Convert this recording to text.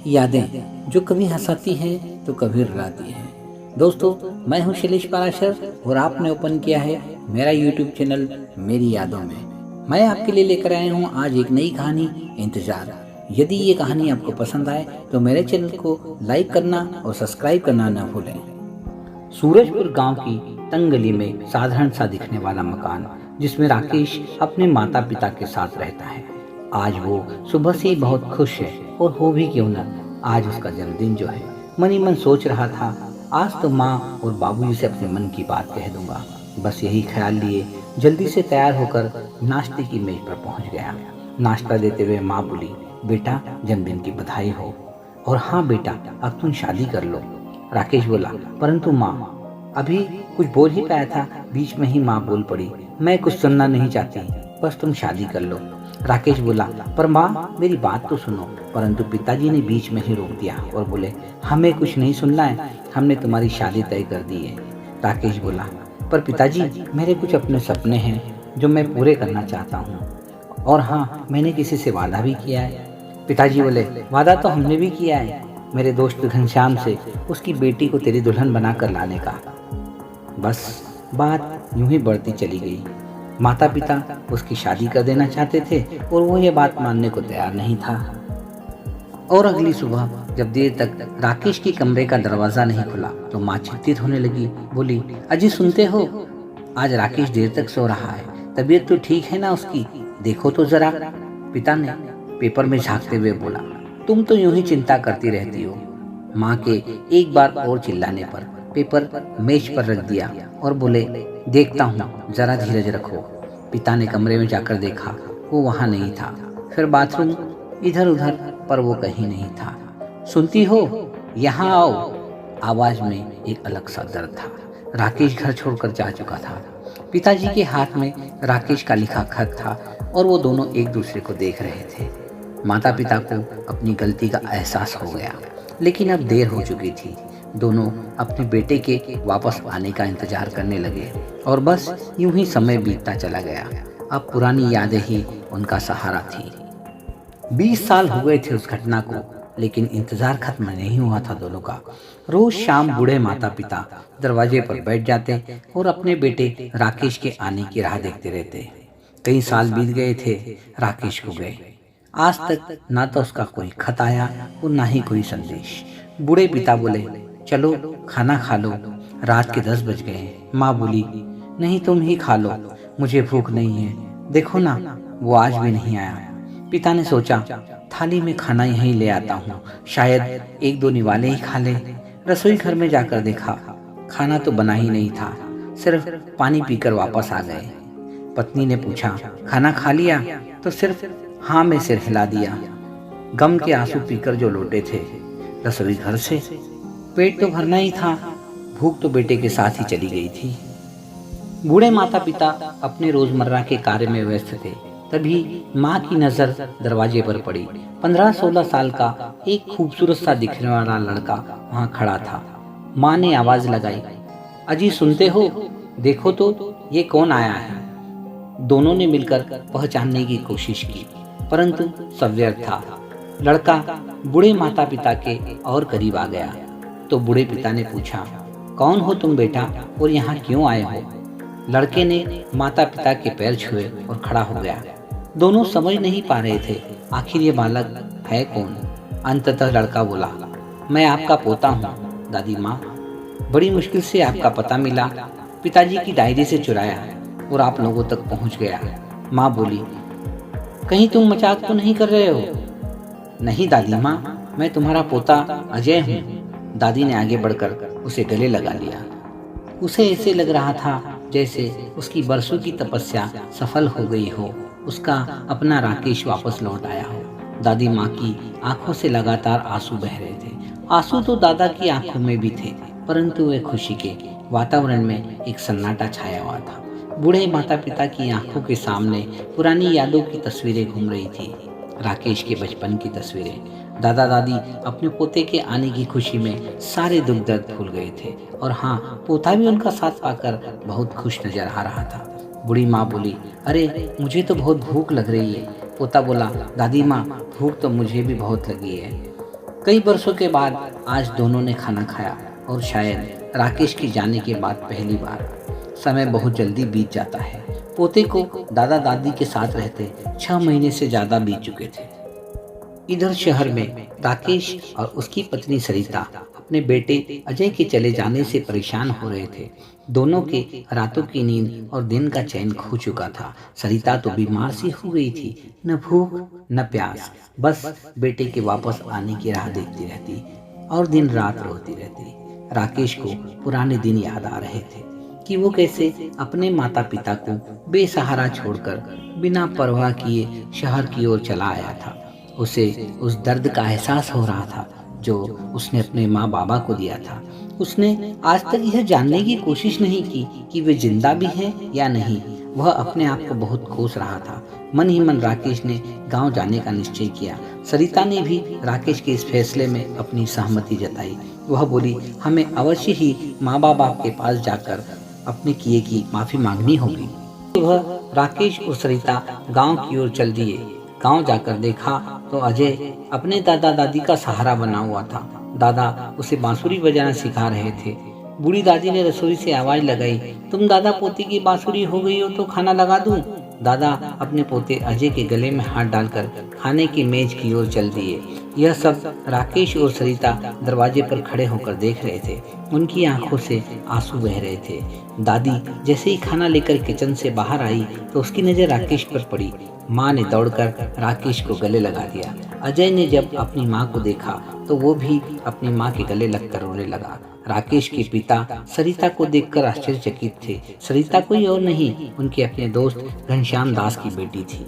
यादें जो कभी हंसाती हैं तो कभी रुलाती हैं। दोस्तों, मैं हूं शैलेश पराशर और आपने ओपन किया है मेरा यूट्यूब चैनल मेरी यादों में। मैं आपके लिए लेकर आया हूं आज एक नई कहानी, इंतजार। यदि ये कहानी आपको पसंद आए तो मेरे चैनल को लाइक करना और सब्सक्राइब करना न भूलें। सूरजपुर गांव की तंग गली में साधारण सा दिखने वाला मकान, जिसमें राकेश अपने माता पिता के साथ रहता है। आज वो सुबह से ही बहुत खुश है और हो भी क्यों न, आज उसका जन्मदिन जो है। मन ही मन सोच रहा था, आज तो माँ और बाबूजी से अपने मन की बात कह दूंगा। बस यही ख्याल लिए जल्दी से तैयार होकर नाश्ते की मेज पर पहुंच गया। नाश्ता देते हुए माँ बोली, बेटा जन्मदिन की बधाई हो। और हाँ बेटा, अब तुम शादी कर लो। राकेश बोला, परंतु माँ, अभी कुछ बोल ही पाया था, बीच में ही माँ बोल पड़ी, मैं कुछ सुनना नहीं चाहती, बस तुम शादी कर लो। राकेश बोला, पर माँ मेरी बात तो सुनो। परंतु पिताजी ने बीच में ही रोक दिया और बोले, हमें कुछ नहीं सुनना है, हमने तुम्हारी शादी तय कर दी है। राकेश बोला, पर पिताजी मेरे कुछ अपने सपने हैं जो मैं पूरे करना चाहता हूँ, और हाँ मैंने किसी से वादा भी किया है। पिताजी बोले, वादा तो हमने भी किया है, मेरे दोस्त घनश्याम से, उसकी बेटी को तेरी दुल्हन बना कर लाने का। बस बात यूं ही बढ़ती चली गई। माता पिता उसकी शादी कर देना चाहते थे और वो ये बात मानने को तैयार नहीं था। और अगली सुबह जब देर तक राकेश के कमरे का दरवाजा नहीं खुला तो माँ चिंतित होने लगी। बोली, अजी सुनते हो, आज राकेश देर तक सो रहा है, तबीयत तो ठीक है ना उसकी, देखो तो जरा। पिता ने पेपर में झांकते हुए बोला, तुम तो यूं ही चिंता करती रहती हो। माँ के एक बार और चिल्लाने पर पेपर मेज पर रख दिया और बोले, देखता हूँ, जरा धीरज रखो। पिता ने कमरे में जाकर देखा, वो वहाँ नहीं था। फिर बाथरूम, इधर उधर, पर वो कहीं नहीं था। सुनती हो, यहाँ आओ। आवाज में एक अलग सा दर्द था। राकेश घर छोड़कर जा चुका था। पिताजी के हाथ में राकेश का लिखा खत था और वो दोनों एक दूसरे को देख रहे थे। माता पिता को अपनी गलती का एहसास हो गया, लेकिन अब देर हो चुकी थी। दोनों अपने बेटे के वापस आने का इंतजार करने लगे और बस यूं ही समय बीतता चला गया। अब पुरानी यादें ही उनका सहारा थी। 20 साल हो गए थे उस घटना को, लेकिन इंतजार खत्म नहीं हुआ था दोनों का। रोज शाम बूढ़े माता पिता दरवाजे पर बैठ जाते और अपने बेटे राकेश के आने की राह देखते रहते। कई साल बीत गए थे, राकेश को गए। आज तक ना तो उसका कोई खत आया और ना ही कोई संदेश। बूढ़े पिता बोले, चलो खाना खा लो, रात के 10 बज गए। माँ बोली, नहीं तुम ही खा लो, मुझे भूख नहीं है, देखो ना वो आज भी नहीं आया। पिता ने सोचा, थाली में खाना यहीं ले आता हूँ, शायद एक दो निवाले ही खा ले। रसोई घर में जाकर देखा, खाना तो बना ही नहीं था, सिर्फ पानी पीकर वापस आ गए। पत्नी ने पूछा, खाना खा लिया? तो सिर्फ हाँ में सिर हिला दिया। गम के आंसू पीकर जो लौटे थे रसोई घर से, पेट तो भरना ही था, भूख तो बेटे के साथ ही चली गई थी। बूढ़े माता पिता अपने रोजमर्रा के कार्य में व्यस्त थे। तभी माँ की नजर दरवाजे पर पड़ी। 15-16 साल का एक खूबसूरत सा दिखने वाला लड़का वहाँ खड़ा था। माँ ने आवाज लगाई, अजी सुनते हो, देखो तो ये कौन आया है। दोनों ने मिलकर पहचानने की कोशिश की, परंतु सब व्यर्थ था। लड़का बूढ़े माता पिता के और करीब आ गया तो बूढ़े पिता ने पूछा, कौन हो तुम बेटा और यहाँ क्यों आए हो? लड़के ने माता पिता के पैर छुए और खड़ा हो गया। दोनों समझ नहीं पा रहे थे, आखिर ये बालक है कौन। अंततः लड़का बोला, मैं आपका पोता हूँ दादी माँ, बड़ी मुश्किल से आपका पता मिला, पिताजी की डायरी से चुराया और आप लोगों तक पहुँच गया। माँ बोली, कहीं तुम मजाक तो नहीं कर रहे हो? नहीं दादी माँ, मैं तुम्हारा पोता अजय हूँ। दादी ने आगे बढ़कर उसे गले लगा लिया। उसे ऐसे लग रहा था जैसे उसकी बरसों की तपस्या सफल हो गई हो, उसका अपना राकेश वापस लौट आया हो। दादी माँ की आंखों से लगातार आंसू बह रहे थे। आंसू तो दादा की आंखों में भी थे, परंतु वे खुशी के वातावरण में एक सन्नाटा छाया हुआ था। बूढ़े माता पिता की आंखों के सामने पुरानी यादों की तस्वीरें घूम रही थी, राकेश के बचपन की तस्वीरें। दादा दादी अपने पोते के आने की खुशी में सारे दुख दर्द भूल गए थे, और हाँ, पोता भी उनका साथ पाकर बहुत खुश नजर आ रहा था। बूढ़ी माँ बोली, अरे मुझे तो बहुत भूख लग रही है। पोता बोला, दादी माँ भूख तो मुझे भी बहुत लगी है। कई वर्षों के बाद आज दोनों ने खाना खाया और शायद राकेश के जाने के बाद पहली बार। समय बहुत जल्दी बीत जाता है। पोते को दादा दादी के साथ रहते 6 महीने से ज़्यादा बीत चुके थे। इधर शहर में राकेश और उसकी पत्नी सरिता अपने बेटे अजय के चले जाने से परेशान हो रहे थे। दोनों के रातों की नींद और दिन का चैन खो चुका था। सरिता तो बीमार सी हो गई थी, न भूख न प्यास, बस बेटे के वापस आने की राह देखती रहती और दिन रात रोती रहती। राकेश को पुराने दिन याद आ रहे थे कि वो कैसे अपने माता पिता को बेसहारा छोड़कर बिना परवाह किए शहर की ओर चला आया था। उसे उस दर्द का एहसास हो रहा था जो उसने अपने माँ बाबा को दिया था। उसने आज तक यह जानने की कोशिश नहीं की कि वे जिंदा भी हैं या नहीं। वह अपने आप को बहुत कोस रहा था। मन ही मन राकेश ने गांव जाने का निश्चय किया। सरिता ने भी राकेश के इस फैसले में अपनी सहमति जताई। वह बोली, हमें अवश्य ही माँ बाबा के पास जाकर अपने किए की माफी मांगनी होगी। वह राकेश और सरिता गांव की ओर चल दिए। गांव जाकर देखा तो अजय अपने दादा दादी का सहारा बना हुआ था। दादा उसे बांसुरी बजाना सिखा रहे थे। बूढ़ी दादी ने रसोई से आवाज लगाई, तुम दादा पोती की बांसुरी हो गई हो तो खाना लगा दूं। दादा अपने पोते अजय के गले में हाथ डालकर खाने की मेज की ओर चल दिए। यह सब राकेश और सरिता दरवाजे पर खड़े होकर देख रहे थे। उनकी आंखों से आंसू बह रहे थे। दादी जैसे ही खाना लेकर किचन से बाहर आई तो उसकी नजर राकेश पर पड़ी। माँ ने दौड़कर राकेश को गले लगा दिया। अजय ने जब अपनी माँ को देखा तो वो भी अपनी माँ के गले लगकर रोने लगा। राकेश के पिता सरिता को देखकर आश्चर्यचकित थे। सरिता कोई और नहीं, उनके अपने दोस्त घनश्याम दास की बेटी थी।